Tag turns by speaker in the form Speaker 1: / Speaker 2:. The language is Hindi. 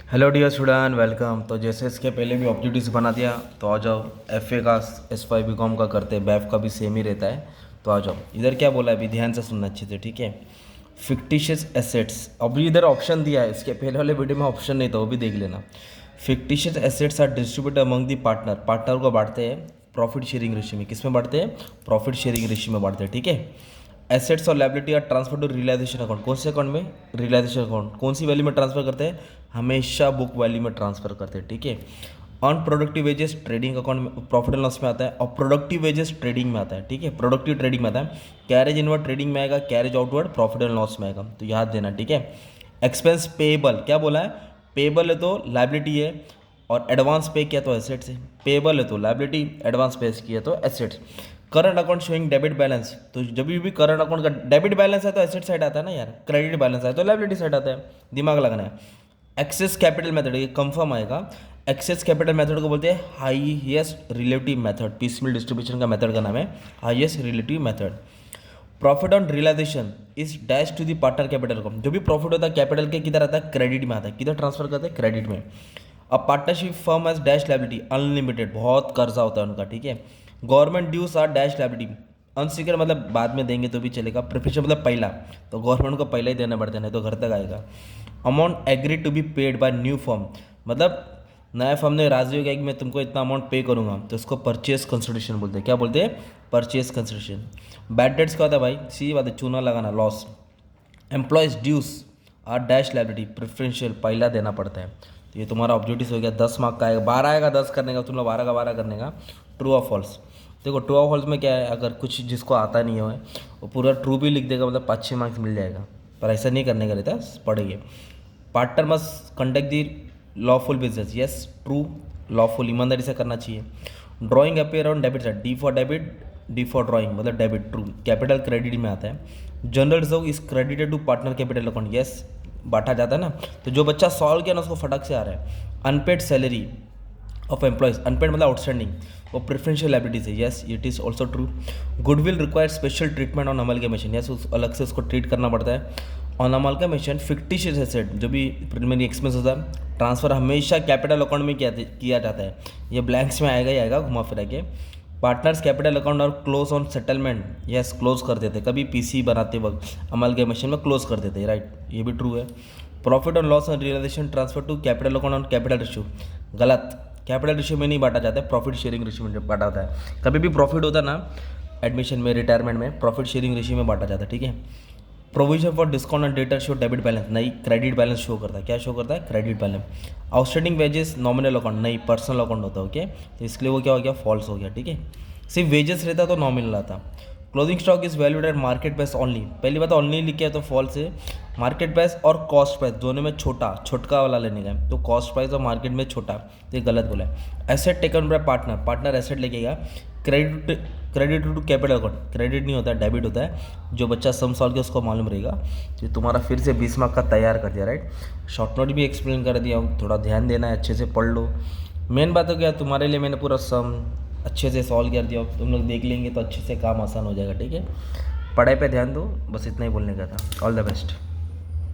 Speaker 1: Hello dear student, welcome. तो जैसे इसके पहले भी ऑब्जेक्टिव्स बना दिया, तो आ जाओ। एफए का, एस वाई बी कॉम का करते हैं, बैफ का भी सेम ही रहता है। तो आ जाओ, इधर क्या बोला है अभी ध्यान से सुनना अच्छे से, ठीक है। फिक्टिशियस एसेट्स, अभी इधर ऑप्शन दिया है, इसके पहले वाले वीडियो में ऑप्शन नहीं था, वो भी देख लेना। Fictitious assets are distributed among the partner, partner को बांटते हैं प्रॉफिट शेयरिंग रेशियो में। किस में बांटते हैं? प्रॉफिट शेयरिंग रेशियो में बांटते हैं, ठीक है। एसेट्स और liability are transfer to realisation account, कौन से अकाउंट में? Realisation account. कौन सी वैल्यू में ट्रांसफर करते हैं? हमेशा बुक वैल्यू में ट्रांसफर करते हैं, ठीक है। अनप्रोडक्टिव वेजेस ट्रेडिंग अकाउंट में, प्रॉफिट एंड लॉस में आता है, और प्रोडक्टिव वेजेस ट्रेडिंग में आता है, ठीक है। प्रोडक्टिव ट्रेडिंग में आता है, कैरेज इनवर्ड ट्रेडिंग में आएगा, carriage outward profit and loss में आएगा, तो याद देना, ठीक है। एक्सपेंस पेएबल, क्या बोला है? पेएबल है तो लायबिलिटी है, और एडवांस पे किया तो एसेट्स है। पेएबल है तो लायबिलिटी, एडवांस पे किया तो assets. Current account showing debit balance, तो जब भी करंट अकाउंट का डेबिट बैलेंस है तो एसेट साइड आता है ना यार, क्रेडिट बैलेंस है तो लायबिलिटी साइड आता है, दिमाग लगाना है। एक्सेस कैपिटल मेथड, ये कंफर्म आएगा। एक्सेस कैपिटल मेथड को बोलते हैं highest relative method, piecemeal distribution का मेथड का नाम है highest relative method. Profit on realisation is dash to the partner capital को, जो भी प्रॉफिट होता है कैपिटल के किधर आता है? क्रेडिट में आता है। किधर ट्रांसफर करते हैं? क्रेडिट में। अब partnership firm as dash liability, unlimited, बहुत कर्जा होता है उनका, ठीक है। Government dues are dash liability, unsecure मतलब बाद में देंगे तो भी चलेगा, प्रिफरेंशियल मतलब पहला, तो गवर्नमेंट को पहले ही देना पड़ता है, नहीं तो घर तक आएगा। Amount agree to be paid by new firm, मतलब नया फर्म ने राजी हो गया कि मैं तुमको इतना अमाउंट पे करूंगा, तो इसको परचेज कंसिडरेशन बोलते हैं। क्या बोलते हैं? Purchase consideration. बैड डेट्स क्या होता है भाई? सीधी बात है, चूना लगाना, loss. Employees dues are dash liability, preferential, पहला देना पड़ता है। तो ये तुम्हारा ऑब्जेक्टिव हो गया, 10 मार्क का आएगा, 12 आएगा 10 करने का, तुम लोग 12 का 12 करने का। ट्रू और फॉल्स, देखो ट्रू और फॉल्स में क्या है, अगर कुछ जिसको आता नहीं हो वो पूरा ट्रू भी लिख देगा, मतलब 5-6 मार्क्स मिल जाएगा, पर ऐसा नहीं करने का रहता, पढ़ेंगे। Partner must conduct the lawful business, yes true, lawful, ईमानदारी से करना चाहिए। Drawing appear on debit side, D for debit, D for drawing मतलब डेबिट, ट्रू। कैपिटल क्रेडिट में आता है। General reserve is credited to partner capital account, yes, बांटा जाता है ना, तो जो बच्चा सॉल्व किया ना उसको फटक से आ रहा है। Unpaid salary of employees, unpaid मतलब आउटस्टैंडिंग, वो प्रेफरेंशियल लायबिलिटीज है, yes it is also true. Goodwill require special treatment on amalgamation, yes उस अलग से उसको ट्रीट करना पड़ता है। ऑन अमलगमेशन फिक्टिशियस एसेट, जो भी प्रीलिमिनरी एक्सपेंस होता है, ट्रांसफर हमेशा कैपिटल अकाउंट में किया जाता है, ये ब्लैंक्स में आएगा ही आएगा घुमा फिरा के। पार्टनर्स कैपिटल अकाउंट और close on settlement, yes close कर देते, कभी पीसी बनाते वक्त अमलगमेशन में क्लोज कर देते, राइट, ये भी ट्रू है। प्रॉफिट और loss on realisation transfer to capital account on capital ratio, गलत, कैपिटल रेशियो में नहीं बांटा जाता है, प्रॉफिट शेयरिंग रेशियो में बांटा जाता है। कभी भी प्रॉफिट होता है ना एडमिशन में, रिटायरमेंट में, प्रॉफिट शेयरिंग रेशियो में बांटा जाता है, ठीक है। Provision for discount and debtor show debit balance, नहीं क्रेडिट बैलेंस शो करता है, क्या शो करता है? Credit balance. Outstanding wages nominal account, नहीं पर्सनल अकाउंट होता है, ओके, तो इसलिए वो क्या हो गया? फॉल्स हो गया, ठीक है। सिर्फ वेजेस रहता तो नॉमिनल आता। Closing stock is valued at market price only, पहली बात ओनली लिखी है तो फॉल्स है। मार्केट प्राइस और कॉस्ट प्राइस दोनों में छोटका वाला लेने का है, तो कॉस्ट प्राइस और मार्केट में छोटा, तो ये गलत बोला है। Asset taken by partner, partner asset लेके गया, credit to capital account, credit नहीं होता है, डेबिट होता है, जो बच्चा सम सॉल्व किया उसको मालूम रहेगा। तो तुम्हारा फिर से 20 मार्क का तैयार कर दिया, राइट। शॉर्ट नोट भी एक्सप्लेन कर दिया, थोड़ा ध्यान देना है, अच्छे से पढ़ लो। मेन बात हो गया तुम्हारे लिए, मैंने पूरा सम अच्छे से सॉल्व कर दिया, तुम लोग देख लेंगे तो अच्छे से काम आसान हो जाएगा, ठीक है। पढ़ाई पे ध्यान दो, बस इतना ही बोलने का था। All the best.